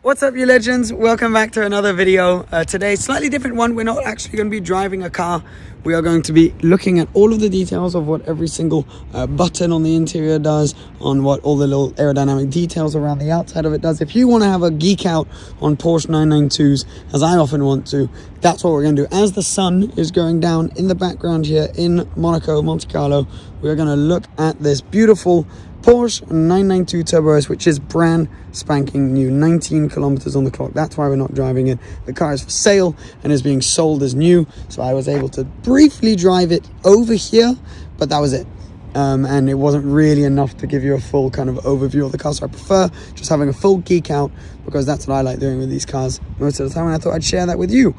What's up, you legends? Welcome back to another video. Today, slightly different one. We're not actually going to be driving a car. We are going to be looking at all of the details of what every single button on the interior does, on what all the little aerodynamic details around the outside of it does. If you want to have a geek out on Porsche 992s, as I often want to, that's what we're going to do. As the sun is going down in the background here in Monaco, Monte Carlo, we're going to look at this beautiful Porsche 992 Turbo S, which is brand spanking new, 19 kilometers on the clock. That's why we're not driving it. The car is for sale and is being sold as new, so I was able to briefly drive it over here, but that was it. And it wasn't really enough to give you a full kind of overview of the car, so I prefer just having a full geek out, because that's what I like doing with these cars most of the time, and I thought I'd share that with you.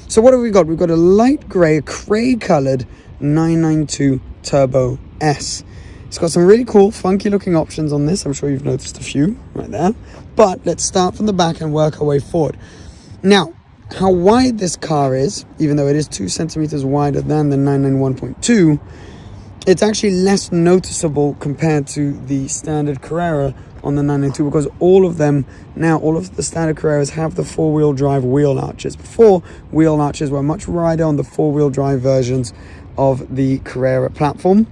So what have we got? We've got a light grey, cray coloured 992 Turbo S. It's got some really cool, funky looking options on this. I'm sure you've noticed a few right there. But let's start from the back and work our way forward. Now, how wide this car is, even though it is 2 centimeters wider than the 991.2, it's actually less noticeable compared to the standard Carrera on the 992, because all of the standard Carreras have the four-wheel drive wheel arches. Before, wheel arches were much wider on the four-wheel drive versions of the Carrera platform,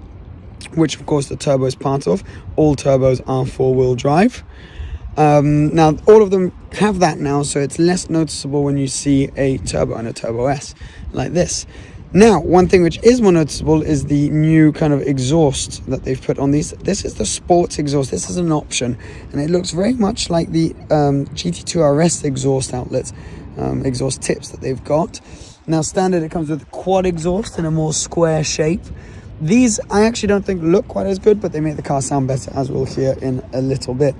which of course the turbo is part of. All turbos are four-wheel drive. Now all of them have that now, so it's less noticeable when you see a turbo and a Turbo S like this. Now, one thing which is more noticeable is the new kind of exhaust that they've put on these. This is the sports exhaust. This is an option, and it looks very much like the GT2 RS exhaust outlets, exhaust tips that they've got. Now, standard, it comes with quad exhaust in a more square shape. These, I actually don't think look quite as good, but they make the car sound better, as we'll hear in a little bit.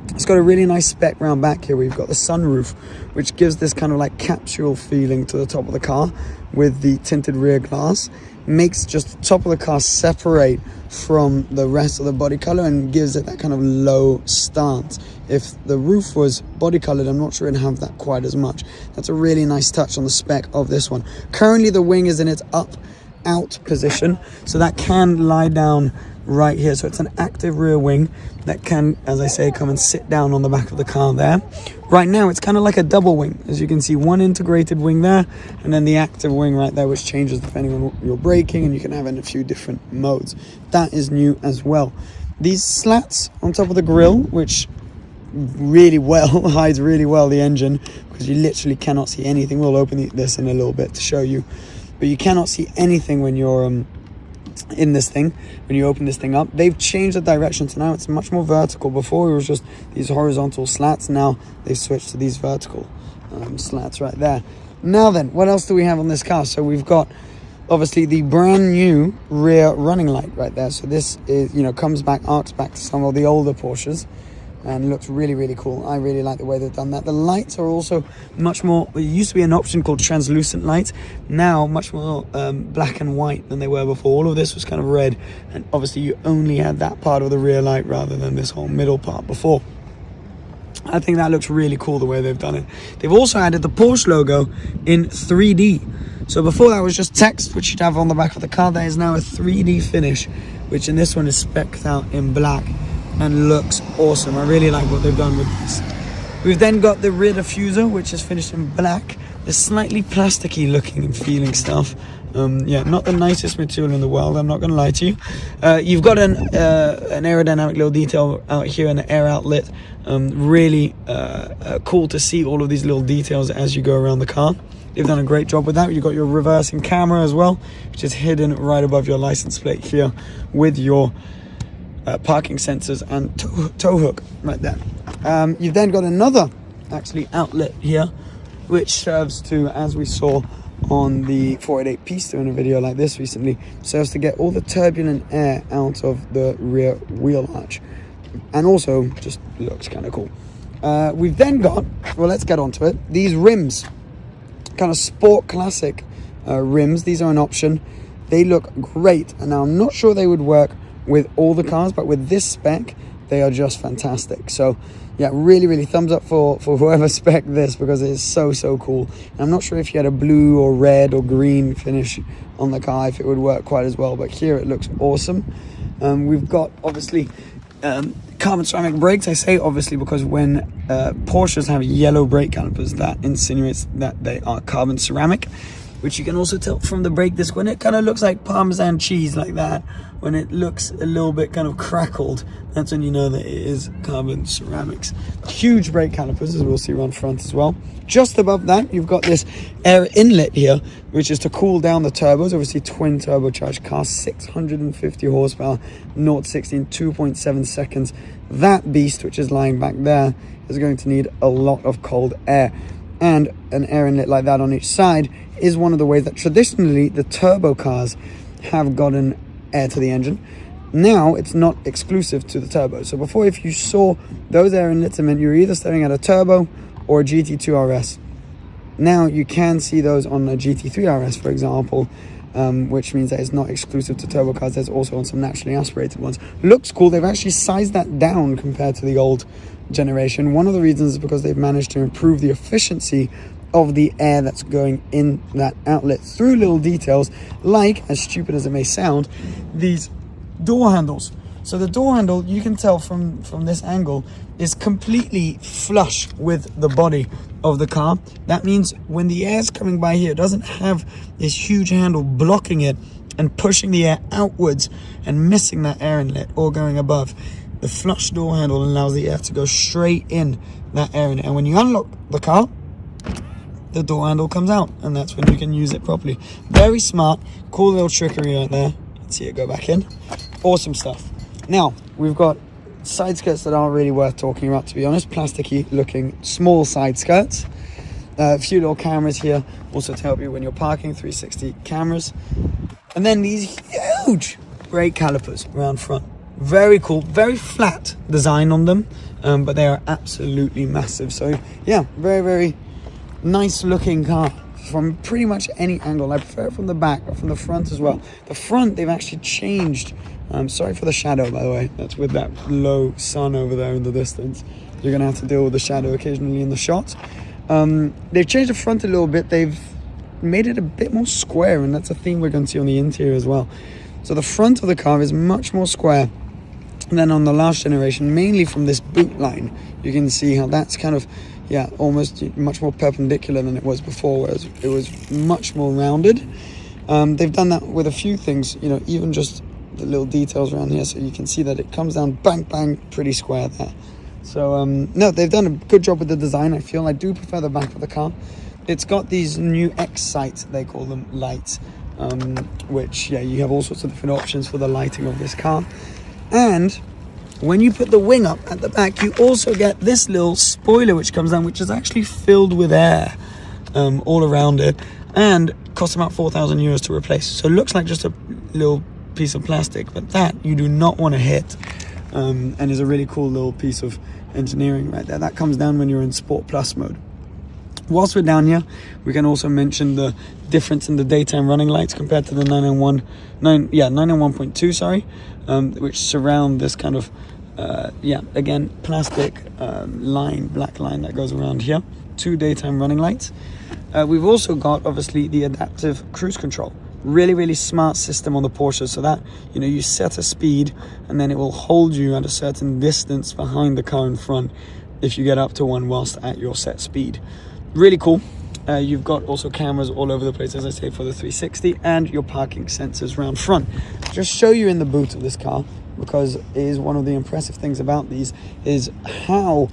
It's got a really nice spec round back here. We've got the sunroof, which gives this kind of like capsule feeling to the top of the car with the tinted rear glass. Makes just the top of the car separate from the rest of the body color and gives it that kind of low stance. If the roof was body colored, I'm not sure it'd have that quite as much. That's a really nice touch on the spec of this one. Currently, the wing is in its out position, so that can lie down right here. So it's an active rear wing that can, as I say, come and sit down on the back of the car there. Right now it's kind of like a double wing, as you can see, one integrated wing there and then the active wing right there, which changes depending on what you're braking, and you can have it in a few different modes. That is new as well. These slats on top of the grille, which really well hides really well the engine, because you literally cannot see anything. We'll open this in a little bit to show you, but you cannot see anything when you're in this thing, when you open this thing up. They've changed the direction, so now it's much more vertical. Before it was just these horizontal slats. Now they've switched to these vertical slats right there. Now then, what else do we have on this car? So we've got obviously the brand new rear running light right there. So this is, comes back, arcs back to some of the older Porsches, and looks really, really cool. I really like the way they've done that. The lights are also much more, it used to be an option called translucent lights, now much more black and white than they were before. All of this was kind of red, and obviously you only had that part of the rear light rather than this whole middle part before. I think that looks really cool the way they've done it. They've also added the Porsche logo in 3D. So before that was just text, which you'd have on the back of the car. There is now a 3D finish, which in this one is specced out in black and looks awesome. I really like what they've done with this. We've then got the rear diffuser, which is finished in black. The slightly plasticky looking and feeling stuff. Yeah, not the nicest material in the world, I'm not going to lie to you. You've got an aerodynamic little detail out here in the air outlet. Really cool to see all of these little details as you go around the car. They've done a great job with that. You've got your reversing camera as well, which is hidden right above your license plate here with your parking sensors and tow hook right there. You've then got another outlet here, which serves to, as we saw on the 488 Pista in a video like this recently, serves to get all the turbulent air out of the rear wheel arch, and also just looks kind of cool. We've then got, well, let's get onto it, these rims, kind of sport classic rims. These are an option. They look great, and now I'm not sure they would work with all the cars, but with this spec they are just fantastic. So yeah, really thumbs up for whoever spec this, because it is so cool. And I'm not sure if you had a blue or red or green finish on the car if it would work quite as well, but here it looks awesome. We've got obviously Carbon ceramic brakes, I say obviously because when Porsches have yellow brake calipers, that insinuates that they are carbon ceramic, which you can also tell from the brake disc. When it kind of looks like Parmesan cheese like that, when it looks a little bit kind of crackled, that's when you know that it is carbon ceramics. Huge brake calipers, as we'll see around front as well. Just above that, you've got this air inlet here, which is to cool down the turbos. Obviously, twin turbocharged car, 650 horsepower, 0 to 60 in 2.7 seconds. That beast, which is lying back there, is going to need a lot of cold air. And an air inlet like that on each side is one of the ways that traditionally the turbo cars have gotten air to the engine. Now it's not exclusive to the turbo. So before, if you saw those air inlets, it meant you were either staring at a turbo or a GT2 RS. Now you can see those on a GT3 RS, for example, which means that it's not exclusive to turbo cars. There's also on some naturally aspirated ones. Looks cool. They've actually sized that down compared to the old generation. One of the reasons is because they've managed to improve the efficiency of the air that's going in that outlet through little details like, as stupid as it may sound, these door handles. So the door handle, you can tell from this angle, is completely flush with the body of the car. That means when the air's coming by here, it doesn't have this huge handle blocking it and pushing the air outwards and missing that air inlet or going above. The flush door handle allows the air to go straight in that air inlet, and when you unlock the car, the door handle comes out, and that's when you can use it properly. Very smart, cool little trickery right there. Let's see it go back in. Awesome stuff. Now we've got side skirts that aren't really worth talking about, to be honest. Plasticky looking small side skirts. A few little cameras here also to help you when you're parking, 360 cameras. And then these huge brake calipers around front. Very cool, very flat design on them, but they are absolutely massive. So yeah, very, very nice looking car from pretty much any angle. I prefer it from the back, but from the front as well. The front, they've actually changed. Sorry for the shadow, by the way. That's with that low sun over there in the distance. You're gonna have to deal with the shadow occasionally in the shot. They've changed the front a little bit. They've made it a bit more square, and that's a theme we're going to see on the interior as well. So the front of the car is much more square than on the last generation, mainly from this boot line. You can see how that's kind of, yeah, almost much more perpendicular than it was before, whereas it was much more rounded. They've done that with a few things, you know, even just the little details around here, so you can see that it comes down bang bang pretty square there. So no, they've done a good job with the design. I feel I do prefer the back of the car. It's got these new X sights, they call them, lights, which, yeah, you have all sorts of different options for the lighting of this car. And when you put the wing up at the back, you also get this little spoiler which comes down, which is actually filled with air all around it, and costs about 4,000 euros to replace. So it looks like just a little piece of plastic, but that you do not want to hit, and is a really cool little piece of engineering right there. That comes down when you're in Sport Plus mode. Whilst we're down here, we can also mention the difference in the daytime running lights compared to the 991.2, sorry, which surround this kind of, again, plastic line, black line that goes around here. 2 daytime running lights. We've also got, obviously, the adaptive cruise control. Really, really smart system on the Porsche, so that, you know, you set a speed and then it will hold you at a certain distance behind the car in front if you get up to one whilst at your set speed. Really cool. You've got also cameras all over the place, as I say, for the 360, and your parking sensors around front. Just show you in the boot of this car, because it is one of the impressive things about these is how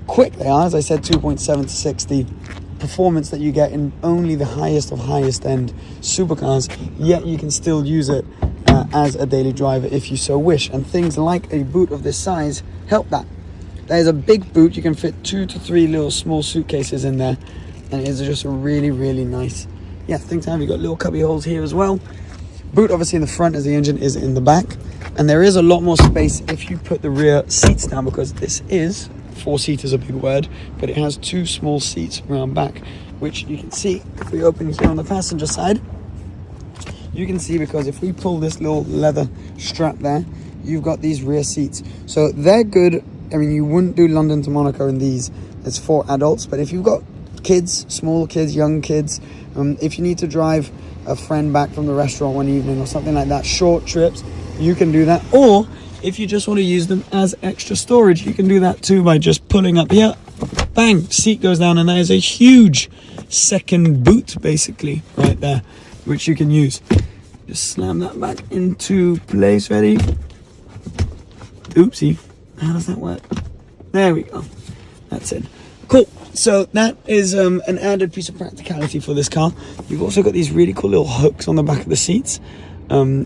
quick they are. As I said, 2.7 to 60 performance that you get in only the highest of highest end supercars, yet you can still use it as a daily driver if you so wish. And things like a boot of this size help that. There's a big boot. You can fit 2 to 3 little small suitcases in there, and it's just a really, really nice, yeah, thing to have. You've got little cubby holes here as well. Boot obviously in the front, as the engine is in the back, and there is a lot more space if you put the rear seats down, because this is, 4-seat is a big word, but it has 2 small seats around back, which you can see if we open here on the passenger side. You can see, because if we pull this little leather strap there, you've got these rear seats, so they're good. I mean, you wouldn't do London to Monaco in these. It's for adults, but if you've got kids, small kids, young kids, if you need to drive a friend back from the restaurant one evening or something like that, short trips, you can do that. Or If you just want to use them as extra storage, you can do that too by just pulling up here, bang, seat goes down, and that is a huge second boot basically right there, which you can use. Just slam that back into place. Ready? Oopsie. How does that work? There we go. That's it. Cool. So that is an added piece of practicality for this car. You've also got these really cool little hooks on the back of the seats,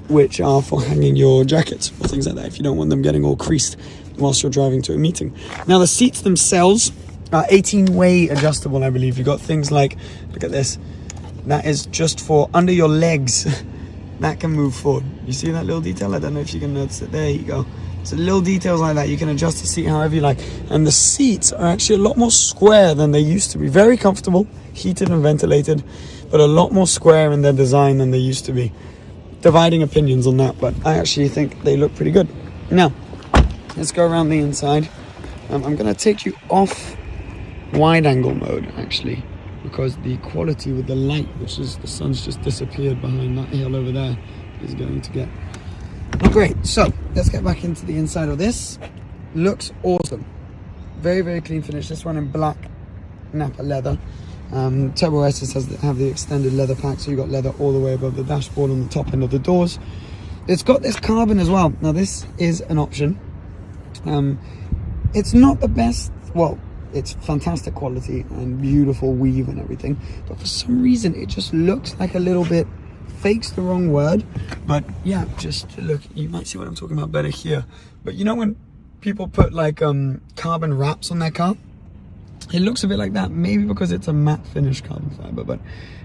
which are for hanging your jackets or things like that if you don't want them getting all creased whilst you're driving to a meeting. Now the seats themselves are 18-way adjustable, I believe. You've got things like, look at this, that is just for under your legs. That can move forward. You see that little detail? I don't know if you can notice it. There you go. So little details like that, you can adjust the seat however you like. And the seats are actually a lot more square than they used to be. Very comfortable, heated and ventilated, but a lot more square in their design than they used to be. Dividing opinions on that, but I actually think they look pretty good. Now, let's go around the inside. I'm going to take you off wide angle mode, actually, because the quality with the light, which is the sun's just disappeared behind that hill over there, is going to get not great. So let's get back into the inside of this. Looks awesome. Very, very clean finish. This one in black Napa leather. Turbo S's have the extended leather pack, so you got leather all the way above the dashboard on the top end of the doors. It's got this carbon as well. Now this is an option. It's not the best, well, it's fantastic quality and beautiful weave and everything, but for some reason it just looks like a little bit, fake's the wrong word, but yeah, just look, you might see what I'm talking about better here. But you know when people put like carbon wraps on their car, it looks a bit like that, maybe because it's a matte finish carbon fiber. But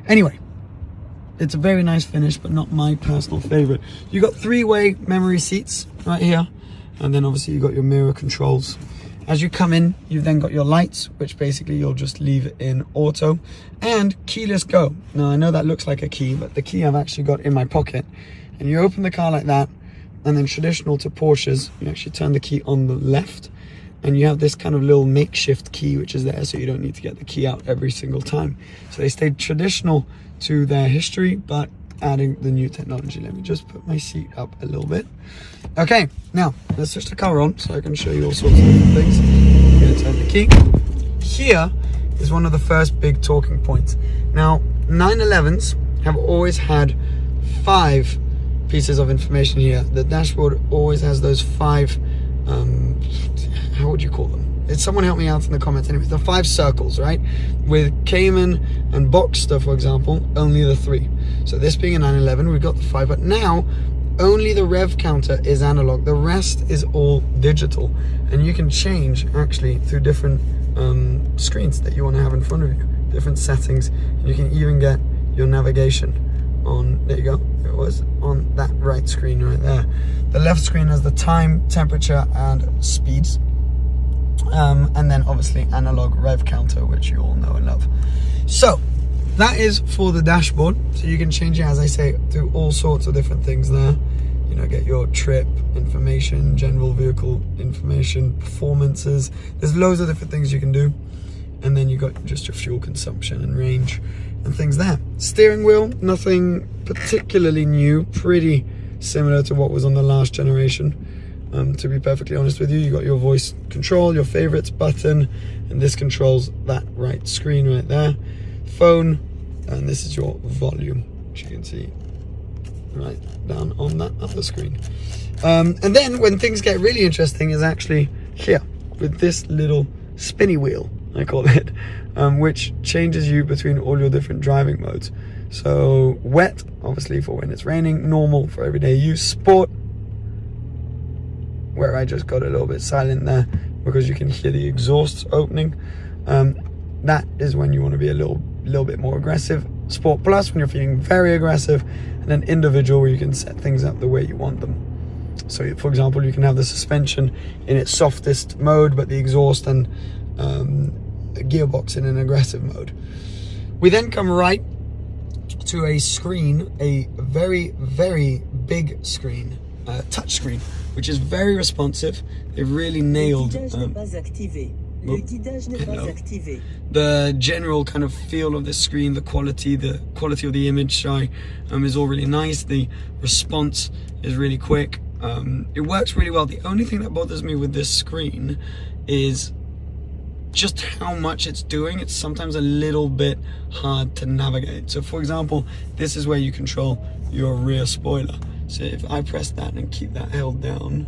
anyway, it's a very nice finish, but not my personal favorite. You got 3-way memory seats right here, and then obviously you got your mirror controls. As you come in, you've then got your lights, which basically you'll just leave in auto, and keyless go. Now I know that looks like a key, but the key I've actually got in my pocket. And you open the car like that, and then traditional to Porsches, you actually turn the key on the left, and you have this kind of little makeshift key which is there, so you don't need to get the key out every single time. So they stayed traditional to their history, but adding the new technology. Let me just put my seat up a little bit. Okay, now let's switch the car on so I can show you all sorts of different things. I'm going to turn the key. Here is one of the first big talking points. Now 911s have always had 5 pieces of information here. The dashboard always has those 5 how would you call them? Someone help me out in the comments. Anyway, the 5 circles, right? With Cayman and Boxster, for example, only the 3. So this being a 911, we've got the 5, but now only the rev counter is analog. The rest is all digital, and you can change actually through different screens that you want to have in front of you, different settings. You can even get your navigation on, there you go, it was on that right screen right there. The left screen has the time, temperature, and speeds. And then obviously analog rev counter, which you all know and love. So that is for the dashboard. So you can change it, as I say, through all sorts of different things there. You know, get your trip information, general vehicle information, performances. There's loads of different things you can do. And then you got just your fuel consumption and range and things there. Steering wheel, nothing particularly new, pretty similar to what was on the last generation. To be perfectly honest with you, you got your voice control, your favorites button, and this controls that right screen right there. Phone, and this is your volume, which you can see right down on that other screen. And then when things get really interesting is actually here with this little spinny wheel, I call it, which changes you between all your different driving modes. So wet, obviously for when it's raining, normal for everyday use, sport, where I just got a little bit silent there because you can hear the exhausts opening. That is when you want to be a little bit more aggressive. Sport Plus when you're feeling very aggressive, and then individual where you can set things up the way you want them. So for example, you can have the suspension in its softest mode, but the exhaust and gearbox in an aggressive mode. We then come right to a screen, a very, very big screen, touch screen, which is very responsive. They've really nailed the general kind of feel of the screen, the quality of the image is all really nice. The response is really quick. It works really well. The only thing that bothers me with this screen is just how much it's doing. It's sometimes a little bit hard to navigate. So for example, this is where you control your rear spoiler. So if I press that and keep that held down,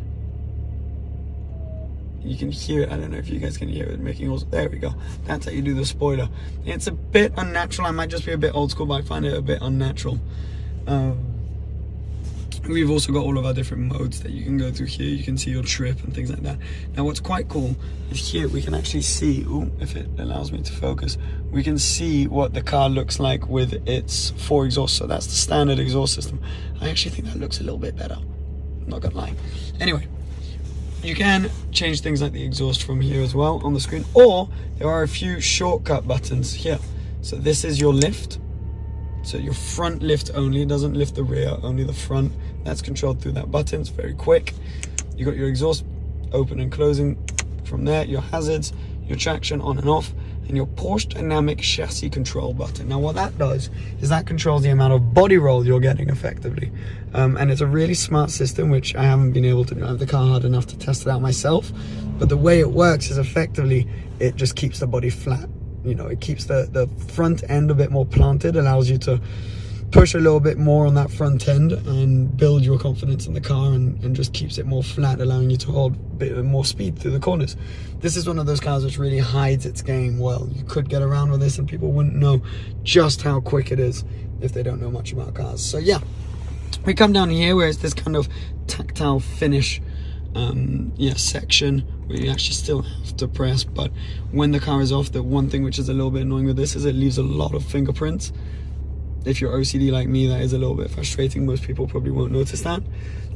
you can hear it. I don't know if you guys can hear it making also. There we go. That's how you do the spoiler. It's a bit unnatural. I might just be a bit old school, but I find it a bit unnatural. We've also got all of our different modes that you can go through here. You can see your trip and things like that. Now what's quite cool is here we can actually see, if it allows me to focus, we can see what the car looks like with its 4 exhausts. So that's the standard exhaust system. I actually think that looks a little bit better, I'm not gonna lie. Anyway, you can change things like the exhaust from here as well on the screen, or there are a few shortcut buttons here. So this is your lift. So your front lift only, it doesn't lift the rear, only the front. That's controlled through that button. It's very quick. You got your exhaust open and closing from there, your hazards, your traction on and off, and your Porsche dynamic chassis control button. Now what that does is that controls the amount of body roll you're getting effectively. And it's a really smart system, which I haven't been able to drive the car hard enough to test it out myself. But the way it works is effectively, it just keeps the body flat. You know, it keeps the front end a bit more planted, allows you to push a little bit more on that front end and build your confidence in the car, and just keeps it more flat, allowing you to hold a bit more speed through the corners. This is one of those cars which really hides its game well. You could get around with this and people wouldn't know just how quick it is if they don't know much about cars. So yeah, we come down here where it's this kind of tactile finish section where you actually still have to press, but when the car is off, the one thing which is a little bit annoying with this is it leaves a lot of fingerprints. If you're OCD like me, that is a little bit frustrating. Most people probably won't notice that.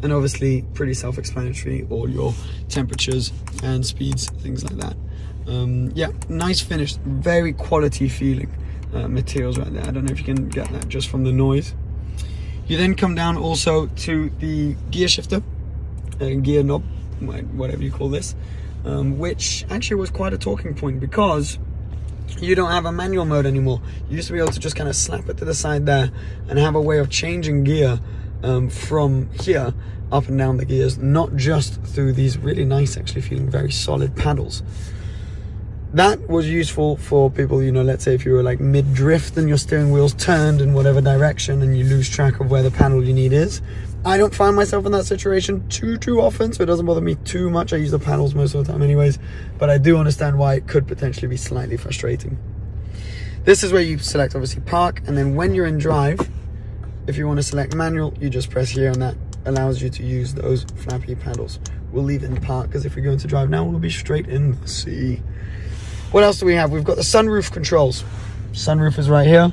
And obviously pretty self-explanatory, all your temperatures and speeds, things like that. Yeah, nice finish, very quality feeling materials right there. I don't know if you can get that just from the noise. You then come down also to the gear shifter, gear knob, whatever you call this, which actually was quite a talking point because you don't have a manual mode anymore. You used to be able to just kind of slap it to the side there and have a way of changing gear from here up and down the gears, not just through these really nice, actually feeling very solid paddles. That was useful for people, you know, let's say if you were like mid-drift and your steering wheel's turned in whatever direction and you lose track of where the paddle you need is. I don't find myself in that situation too often, so it doesn't bother me too much. I use the paddles most of the time anyways, but I do understand why it could potentially be slightly frustrating. This is where you select obviously park, and then when you're in drive, if you want to select manual, you just press here and that allows you to use those flappy paddles. We'll leave it in park because if we go into drive now, we'll be straight in the sea. What else do we have? We've got the sunroof controls. Sunroof is right here.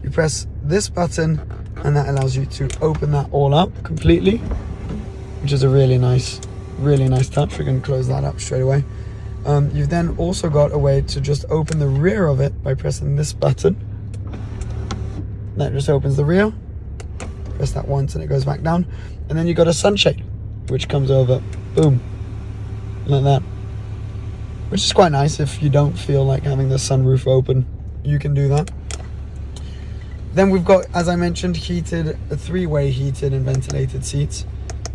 You press this button and that allows you to open that all up completely, which is a really nice touch. We can close that up straight away. You've then also got a way to just open the rear of it by pressing this button. That just opens the rear. Press that once and it goes back down. And then you've got a sunshade, which comes over, boom, like that. Which is quite nice. If you don't feel like having the sunroof open, you can do that. Then we've got, as I mentioned, heated, three-way heated and ventilated seats.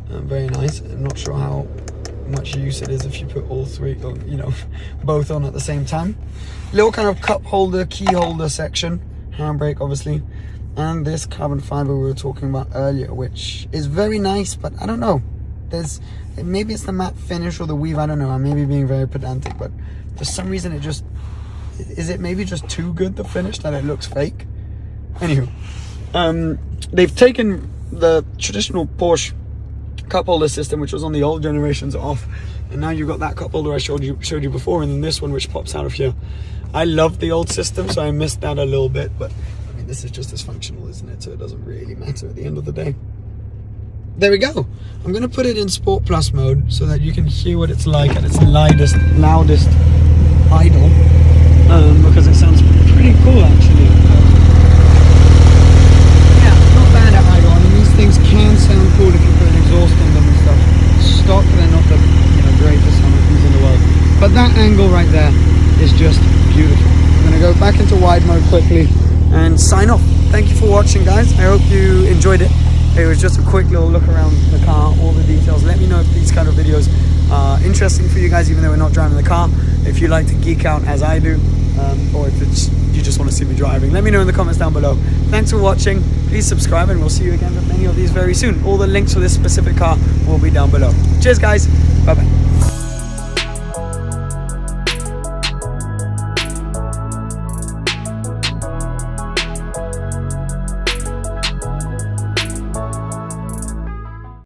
Very nice. I'm not sure how much use it is if you put all three, or, you know, both on at the same time. Little kind of cup holder, key holder section, handbrake obviously, and this carbon fiber we were talking about earlier, which is very nice, but I don't know. Maybe it's the matte finish or the weave, I don't know. I may be being very pedantic, but for some reason it just, is it maybe just too good, the finish, that it looks fake? Anywho, they've taken the traditional Porsche cup holder system, which was on the old generations, off, and now you've got that cup holder I showed you before, and then this one which pops out of here. I love the old system, so I missed that a little bit, but I mean, this is just as functional, isn't it? So it doesn't really matter at the end of the day. There we go. I'm going to put it in Sport Plus mode so that you can hear what it's like at its loudest idle, because it sounds pretty cool actually. Yeah, not bad at idle. I mean, these things can sound cool if you put an exhaust on them and stuff. Stock, they're not the greatest things in the world, but that angle right there is just beautiful. I'm going to go back into wide mode quickly and sign off. Thank you for watching, guys. I hope you enjoyed it. It was just a quick little look around the car, all the details. Let me know if these kind of videos are interesting for you guys, even though we're not driving the car. If you like to geek out as I do, or if you just want to see me driving, let me know in the comments down below. Thanks for watching. Please subscribe, and we'll see you again with many of these very soon. All the links for this specific car will be down below. Cheers, guys. Bye-bye.